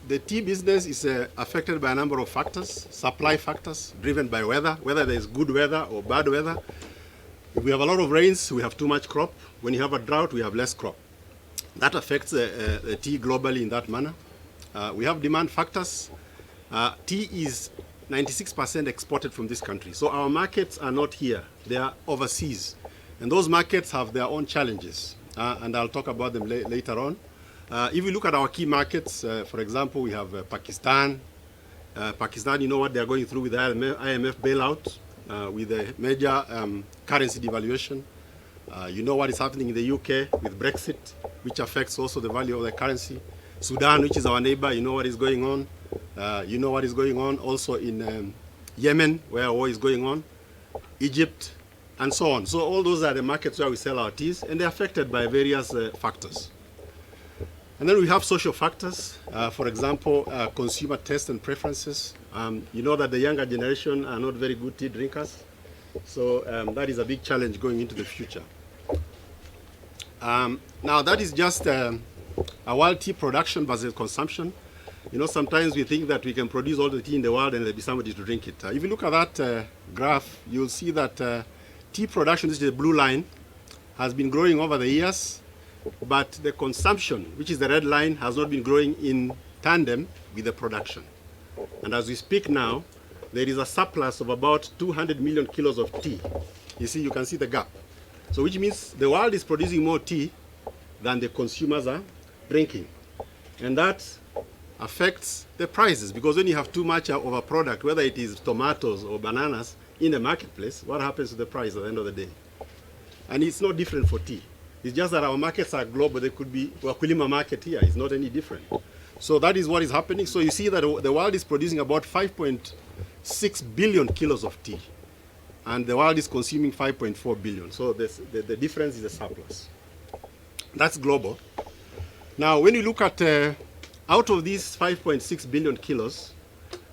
the tea business is affected by a number of factors, supply factors driven by weather, whether there is good weather or bad weather. If we have a lot of rains, we have too much crop. When you have a drought, we have less crop. That affects the tea globally in that manner. We have demand factors. Tea is 96% exported from this country. So our markets are not here, they are overseas. And those markets have their own challenges. And I'll talk about them later on. If we look at our key markets, for example, we have Pakistan. Pakistan, you know what they're going through with the IMF bailout, with the major currency devaluation. You know what is happening in the UK with Brexit, which affects also the value of the currency. Sudan, which is our neighbor, you know what is going on. You know what is going on also in Yemen, where war is going on, Egypt, and so on. So all those are the markets where we sell our teas, and they're affected by various factors. And then we have social factors, for example, consumer taste and preferences. You know that the younger generation are not very good tea drinkers, so that is a big challenge going into the future. Now that is just a world tea production versus consumption. You know, sometimes we think that we can produce all the tea in the world and there'll be somebody to drink it. If you look at that graph, you'll see that tea production, this is the blue line, has been growing over the years, but the consumption, which is the red line, has not been growing in tandem with the production. And as we speak now, there is a surplus of about 200 million kilos of tea. You see, you can see the gap. So which means the world is producing more tea than the consumers are drinking. And that affects the prices, because when you have too much of a product, whether it is tomatoes or bananas in the marketplace, what happens to the price at the end of the day? And it's not different for tea. It's just that our markets are global. There could be Wakulima market here. It's not any different. So that is what is happening. So you see that the world is producing about 5.6 billion kilos of tea, and the world is consuming 5.4 billion. So the difference is a surplus. That's global. Now, when you look at out of these 5.6 billion kilos,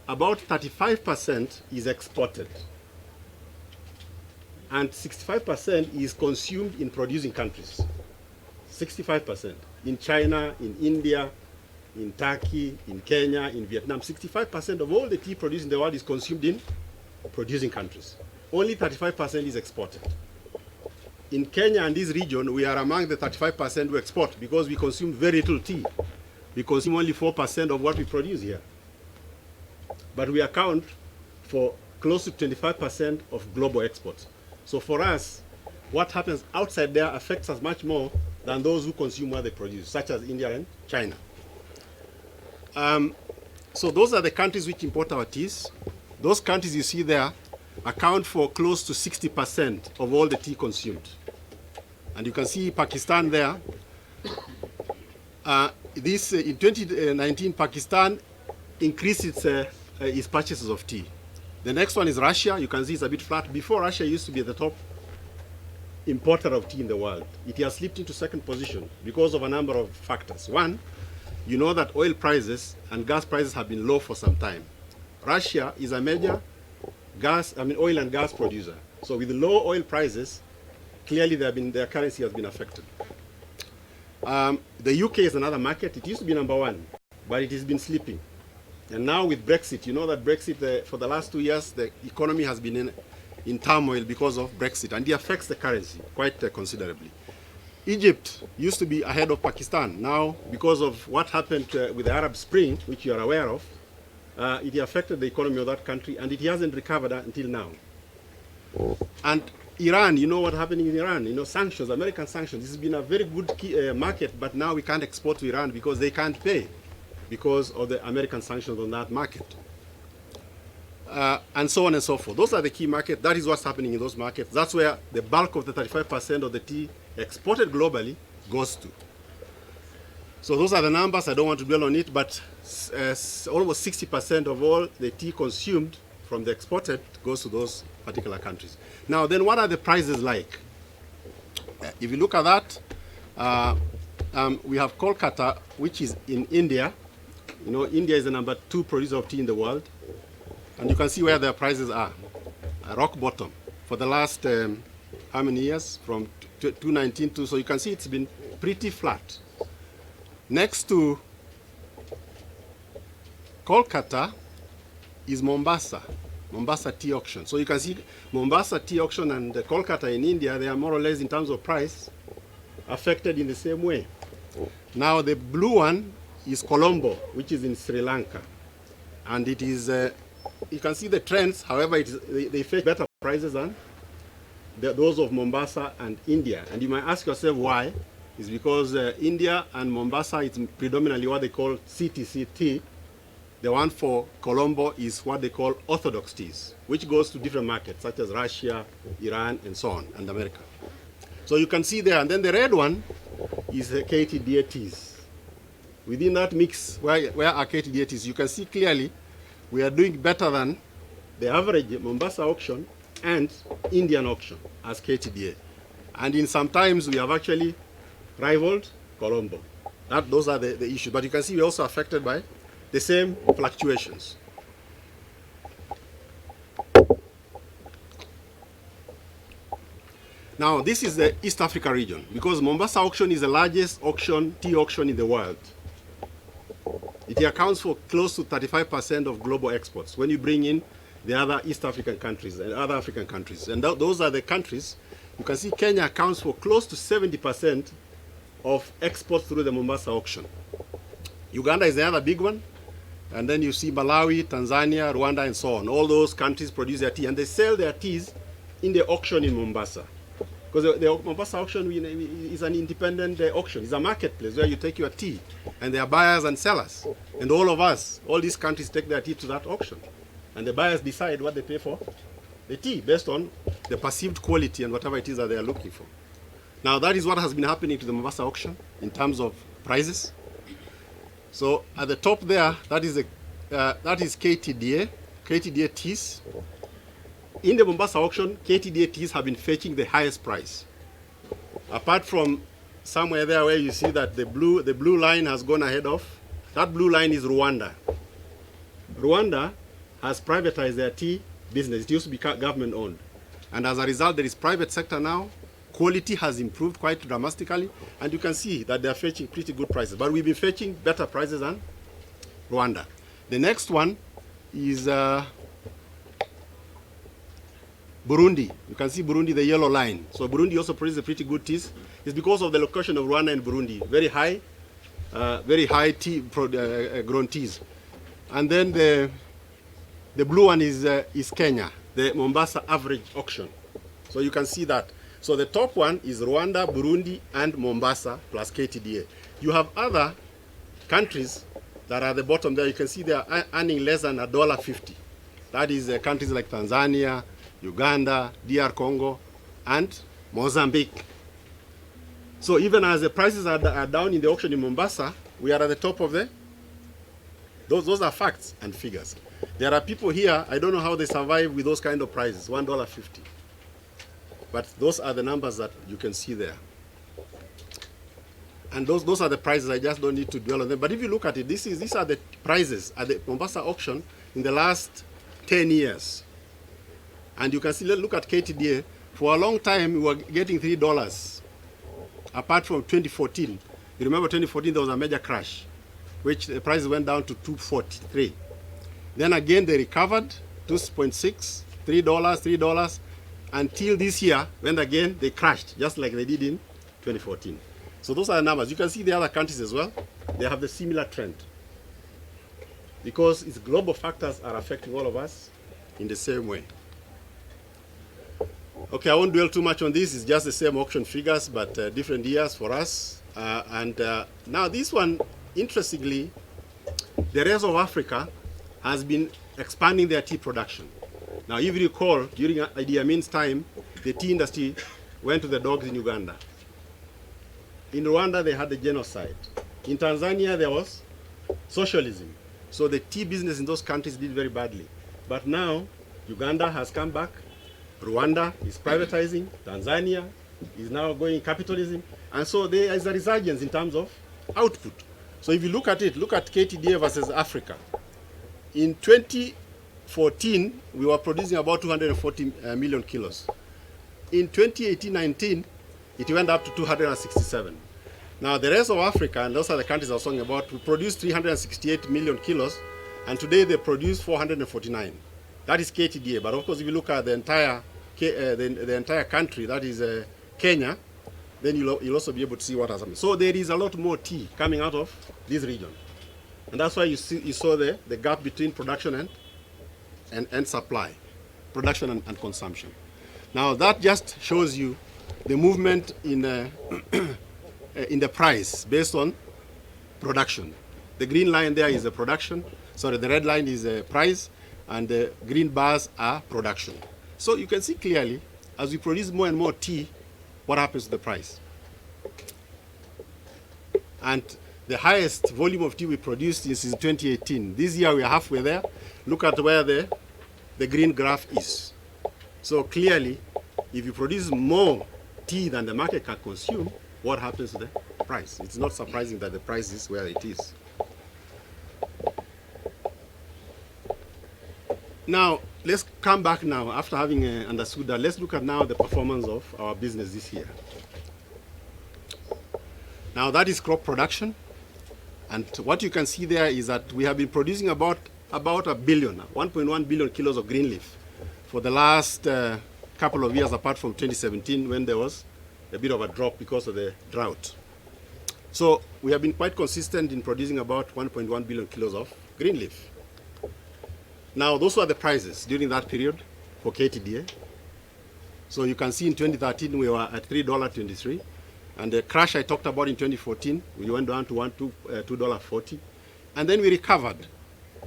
about 35% is exported, and 65% is consumed in producing countries. 65% in China, in India, in Turkey, in Kenya, in Vietnam. 65% of all the tea produced in the world is consumed in producing countries. Only 35% is exported. In Kenya and this region, we are among the 35% who export, because we consume very little tea. We consume only 4% of what we produce here. But we account for close to 25% of global exports. So for us, what happens outside there affects us much more than those who consume what they produce, such as India and China. So those are the countries which import our teas. Those countries you see there account for close to 60% of all the tea consumed. And you can see Pakistan there. In 2019, Pakistan increased its purchases of tea. The next one is Russia. You can see it's a bit flat. Before, Russia used to be the top importer of tea in the world. It has slipped into second position because of a number of factors. One, you know that oil prices and gas prices have been low for some time. Russia is a major oil and gas producer. So with low oil prices, clearly their currency has been affected. The UK is another market. It used to be number one, but it has been slipping. And now with Brexit, you know that Brexit, for the last 2 years, the economy has been in turmoil because of Brexit, and it affects the currency quite considerably. Egypt used to be ahead of Pakistan. Now, because of what happened with the Arab Spring, which you are aware of, it affected the economy of that country, and it hasn't recovered until now. And Iran, you know what happened in Iran? You know, sanctions, American sanctions. This has been a very good market, but now we can't export to Iran because they can't pay because of the American sanctions on that market. And so on and so forth. Those are the key markets. That is what's happening in those markets. That's where the bulk of the 35% of the tea exported globally goes to. So those are the numbers. I don't want to dwell on it, but almost 60% of all the tea consumed from the exported goes to those particular countries. Now, then what are the prices like? If you look at that, we have Kolkata, which is in India. You know, India is the number 2 producer of tea in the world. And you can see where their prices are. Rock bottom for the last, how many years? From 2019 to, so you can see it's been pretty flat. Next to Kolkata is Mombasa tea auction. So you can see Mombasa tea auction and Kolkata in India, they are more or less in terms of price affected in the same way. Now the blue one is Colombo, which is in Sri Lanka. And it is, you can see the trends, however, they fetch better prices than those of Mombasa and India. And you might ask yourself why. It's because India and Mombasa, it's predominantly what they call CTC tea. The one for Colombo is what they call orthodox teas, which goes to different markets, such as Russia, Iran, and so on, and America. So you can see there. And then the red one is the Ktda teas. Within that mix, where are Ktda teas, you can see clearly we are doing better than the average Mombasa auction and Indian auction as Ktda. And in some times we have actually rivaled Colombo. Those are the issues. But you can see we're also affected by the same fluctuations. Now this is the East Africa region, because Mombasa auction is the largest tea auction in the world. It accounts for close to 35% of global exports when you bring in the other East African countries and other African countries. And those are the countries. You can see Kenya accounts for close to 70% of exports through the Mombasa auction. Uganda is the other big one. And then you see Malawi, Tanzania, Rwanda, and so on. All those countries produce their tea, and they sell their teas in the auction in Mombasa. Because the Mombasa auction is an independent auction. It's a marketplace where you take your tea, and there are buyers and sellers. And all of us, all these countries take their tea to that auction. And the buyers decide what they pay for the tea based on the perceived quality and whatever it is that they are looking for. Now that is what has been happening to the Mombasa auction in terms of prices. So at the top there, that is Ktda teas. In the Mombasa auction, Ktda teas have been fetching the highest price. Apart from somewhere there where you see that the blue line has gone ahead of, that blue line is Rwanda. Rwanda has privatized their tea business. It used to be government owned. And as a result, there is private sector now. Quality has improved quite dramatically, and you can see that they are fetching pretty good prices. But we've been fetching better prices than Rwanda. The next one is Burundi. You can see Burundi, the yellow line. So Burundi also produces pretty good teas. It's because of the location of Rwanda and Burundi. Very high tea grown teas. And then the blue one is Kenya, the Mombasa average auction. So you can see that. So the top one is Rwanda, Burundi, and Mombasa plus Ktda. You have other countries that are at the bottom there. You can see they are earning less than $1.50. That is countries like Tanzania, Uganda, DR Congo, and Mozambique. So even as the prices are down in the auction in Mombasa, we are at the top of those are facts and figures. There are people here, I don't know how they survive with those kind of prices, $1.50. But those are the numbers that you can see there. And those are the prices. I just don't need to dwell on them. But if you look at it, these are the prices at the Mombasa auction in the last 10 years. And you can see, look at Ktda. For a long time, we were getting $3. Apart from 2014. You remember 2014, there was a major crash, which the price went down to $2.43. Then again, they recovered, $2.6, $3, until this year, when again they crashed, just like they did in 2014. So those are the numbers. You can see the other countries as well. They have the similar trend. Because its global factors are affecting all of us in the same way. Okay, I won't dwell too much on this. It's just the same auction figures, but different years for us. Now this one, interestingly, the rest of Africa has been expanding their tea production. Now, if you recall, during Idi Amin's time, the tea industry went to the dogs in Uganda. In Rwanda, they had the genocide. In Tanzania, there was socialism. So the tea business in those countries did very badly. But now, Uganda has come back. Rwanda is privatizing. Tanzania is now going capitalism. And so there is a resurgence in terms of output. So if you look at it, look at Ktda versus Africa. In 2014, we were producing about 240 million kilos. In 2018-19, it went up to 267. Now, the rest of Africa, and those are the countries I was talking about, we produced 368 million kilos, And today they produce 449. That is Ktda. But of course, if you look at the entire country, that is Kenya, then you'll also be able to see what has happened. So there is a lot more tea coming out of this region. And that's why you saw the gap between production and supply, production and consumption. Now that just shows you the movement in the price based on production. The green line there is the production. Sorry, the red line is the price, and the green bars are production. So you can see clearly, as we produce more and more tea, what happens to the price. And the highest volume of tea we produced is in 2018. This year we are halfway there. Look at where the green graph is. So clearly, if you produce more tea than the market can consume, what happens to the price? It's not surprising that the price is where it is. Now, let's come back now, after having understood that, let's look at now the performance of our business this year. Now, that is crop production. And what you can see there is that we have been producing about a billion, 1.1 billion kilos of green leaf for the last couple of years, apart from 2017, when there was a bit of a drop because of the drought. So we have been quite consistent in producing about 1.1 billion kilos of green leaf. Now, those were the prices during that period for Ktda. So you can see in 2013, we were at $3.23. And the crash I talked about in 2014, we went down to $2.40. And then we recovered.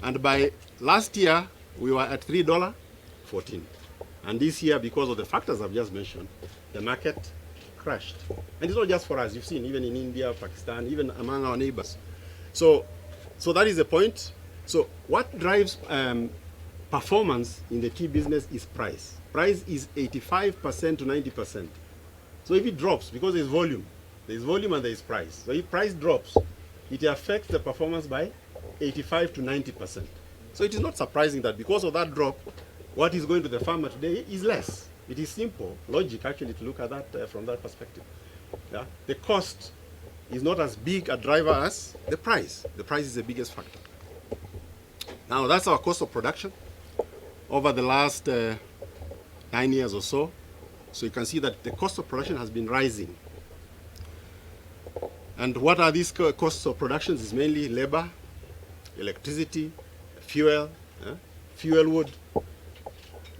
And by last year, we were at $3.14. And this year, because of the factors I've just mentioned, the market crashed. And it's not just for us. You've seen even in India, Pakistan, even among our neighbors. So that is the point. So what drives performance in the tea business is price. Price is 85% to 90%. So if it drops, because there's volume and there is price. So if price drops, it affects the performance by 85 to 90%. So it is not surprising that because of that drop, what is going to the farmer today is less. It is simple logic actually to look at that from that perspective. Yeah? The cost is not as big a driver as the price. The price is the biggest factor. Now that's our cost of production over the last 9 years or so. So you can see that the cost of production has been rising. And what are these costs of production? Is mainly labor, electricity, fuel, fuel wood.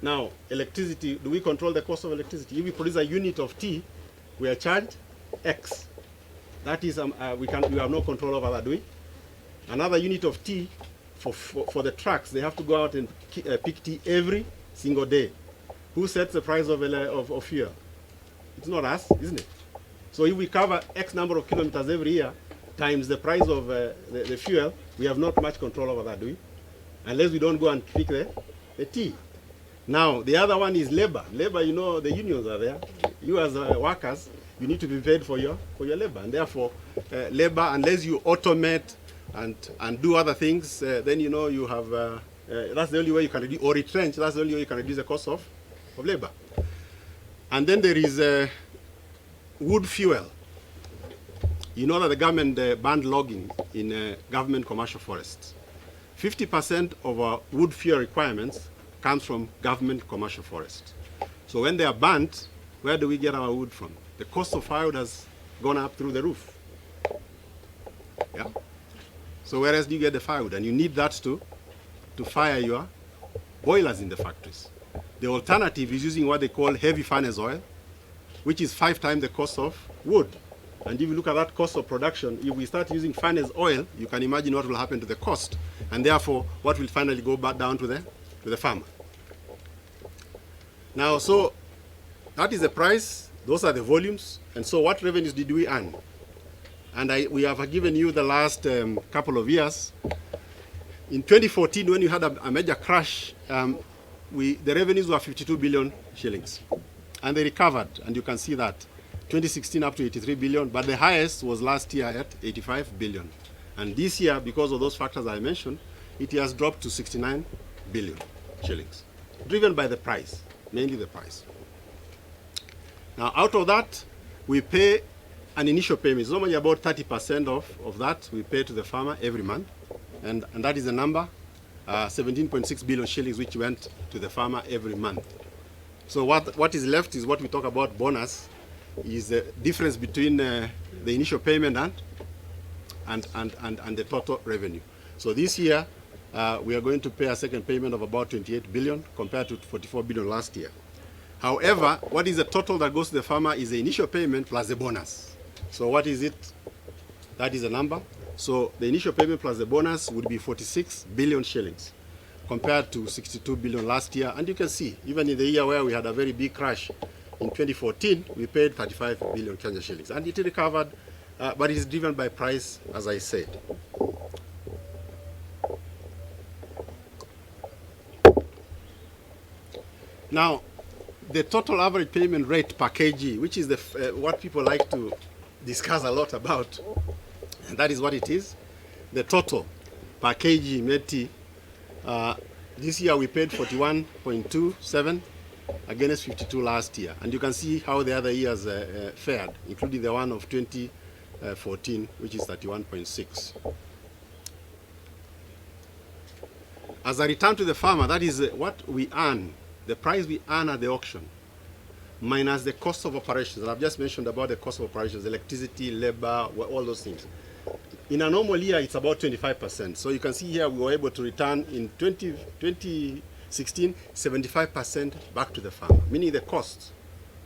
Now, electricity, do we control the cost of electricity? If we produce a unit of tea, we are charged X. That is, we have no control over that, do we? Another unit of tea, for the trucks, they have to go out and pick tea every single day. Who sets the price of fuel? It's not us, isn't it? So if we cover X number of kilometers every year, times the price of the fuel, we have not much control over that, do we? Unless we don't go and pick the tea. Now, the other one is labor. Labor, you know, the unions are there. You as workers, you need to be paid for your labor. And therefore, labor, unless you automate and do other things, then you know you have, that's the only way you can reduce, or retrench, that's the only way you can reduce the cost of labor. And then there is wood fuel. You know that the government banned logging in government commercial forests. 50% of our wood fuel requirements comes from government commercial forests. So when they are banned, where do we get our wood from? The cost of firewood has gone up through the roof. Yeah. So where else do you get the firewood? And you need that to fire your boilers in the factories. The alternative is using what they call heavy furnace oil, which is 5 times the cost of wood. And if you look at that cost of production, if we start using furnace oil, you can imagine what will happen to the cost. And therefore, what will finally go back down to the farmer. Now, so that is the price. Those are the volumes. And so what revenues did we earn? And we have given you the last couple of years. In 2014, when you had a major crash, the revenues were 52 billion shillings. And they recovered, and you can see that. 2016 up to 83 billion, but the highest was last year at 85 billion. And this year, because of those factors I mentioned, it has dropped to 69 billion shillings, driven by the price, mainly the price. Now, out of that, we pay an initial payment. It's normally about 30% of that we pay to the farmer every month, and that is the number 17.6 billion shillings, which went to the farmer every month. So what is left is what we talk about bonus, is the difference between the initial payment and the total revenue. So this year, we are going to pay a second payment of about 28 billion compared to 44 billion last year. However, what is the total that goes to the farmer is the initial payment plus the bonus. So what is it? That is the number. So the initial payment plus the bonus would be 46 billion shillings compared to 62 billion last year. And you can see, even in the year where we had a very big crash in 2014, we paid 35 billion Kenya shillings. And it recovered, but it is driven by price, as I said. Now, the total average payment rate per kg, which is what people like to discuss a lot about, and that is what it is. The total per kg METI, this year we paid 41.27 against 52 last year. And you can see how the other years fared, including the one of 2014, which is 31.6. As a return to the farmer, that is what we earn, the price we earn at the auction, minus the cost of operations. And I've just mentioned about the cost of operations, electricity, labor, all those things. In a normal year, it's about 25%. So you can see here we were able to return in 2016, 75% back to the farmer, meaning the costs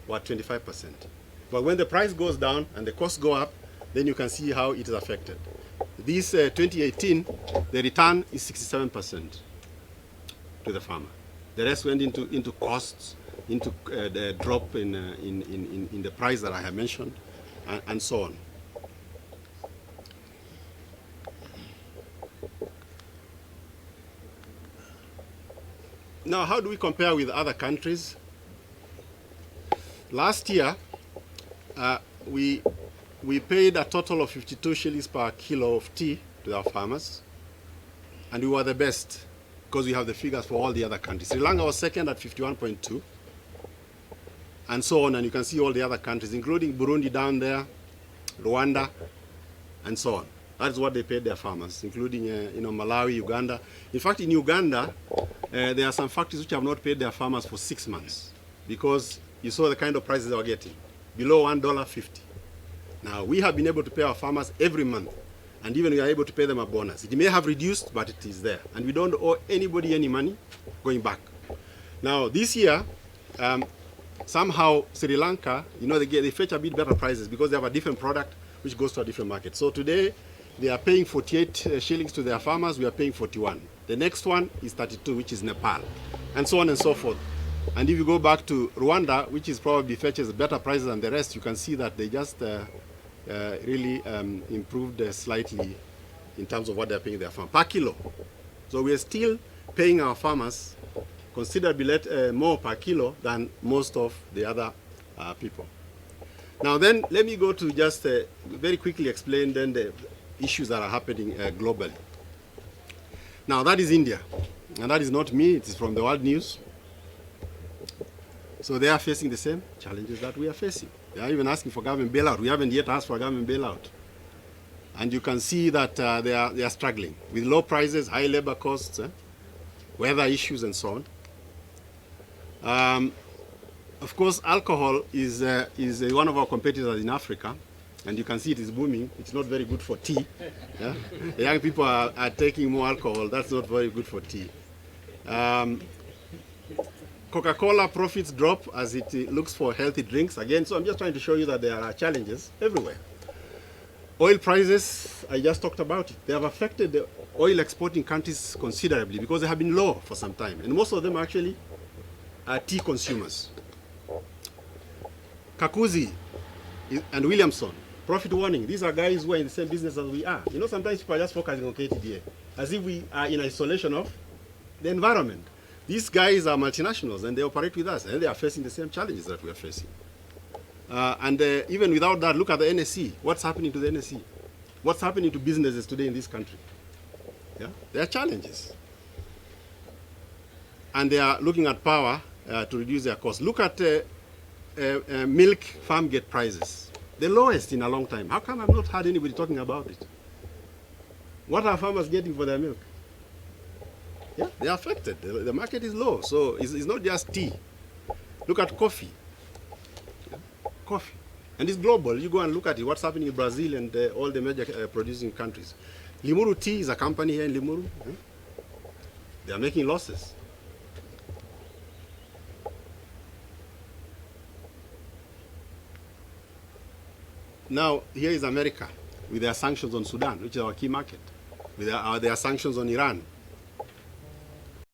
were 25%. But when the price goes down and the costs go up, then you can see how it is affected. This 2018, the return is 67% to the farmer. The rest went into costs, into the drop in the price that I have mentioned, and so on. Now, how do we compare with other countries? Last year, we paid a total of 52 shillings per kilo of tea to our farmers, and we were the best because we have the figures for all the other countries. Sri Lanka was second at 51.2, and so on, and you can see all the other countries, including Burundi down there, Rwanda, and so on. That's what they paid their farmers, including Malawi, Uganda. In fact, in Uganda, there are some factories which have not paid their farmers for 6 months because you saw the kind of prices they were getting, below $1.50. Now, we have been able to pay our farmers every month, and even we are able to pay them a bonus. It may have reduced, but it is there. And we don't owe anybody any money going back. Now, this year, somehow Sri Lanka, they fetch a bit better prices because they have a different product which goes to a different market. So today, they are paying 48 shillings to their farmers. We are paying 41. The next one is 32, which is Nepal, and so on and so forth. And if you go back to Rwanda, which is probably fetches better prices than the rest, you can see that they just really improved slightly in terms of what they're paying their farm per kilo. So we are still paying our farmers considerably more per kilo than most of the other people. Now then, let me go to just very quickly explain then the issues that are happening globally. Now that is India, and that is not me, it is from the world news. So they are facing the same challenges that we are facing. They are even asking for government bailout. We haven't yet asked for a government bailout. And you can see that they are struggling with low prices, high labor costs, weather issues, and so on. Of course, alcohol is one of our competitors in Africa. And you can see it is booming. It's not very good for tea. Yeah? The young people are taking more alcohol. That's not very good for tea. Coca-Cola profits drop as it looks for healthy drinks. Again, so I'm just trying to show you that there are challenges everywhere. Oil prices, I just talked about it. They have affected the oil exporting countries considerably because they have been low for some time. And most of them actually are tea consumers. Kakuzi and Williamson, profit warning. These are guys who are in the same business as we are. Sometimes people are just focusing on Ktda as if we are in isolation of the environment. These guys are multinationals and they operate with us and they are facing the same challenges that we are facing. Even without that, look at the NSE. What's happening to the NSE? What's happening to businesses today in this country? Yeah? There are challenges. And they are looking at power to reduce their costs. Look at milk farm gate prices. The lowest in a long time. How come I've not heard anybody talking about it? What are farmers getting for their milk? Yeah, they are affected. The market is low. So it's not just tea. Look at coffee. Coffee. And it's global. You go and look at it, what's happening in Brazil and all the major producing countries. Limuru Tea is a company here in Limuru. They are making losses. Now, here is America with their sanctions on Sudan, which is our key market, with their sanctions on Iran.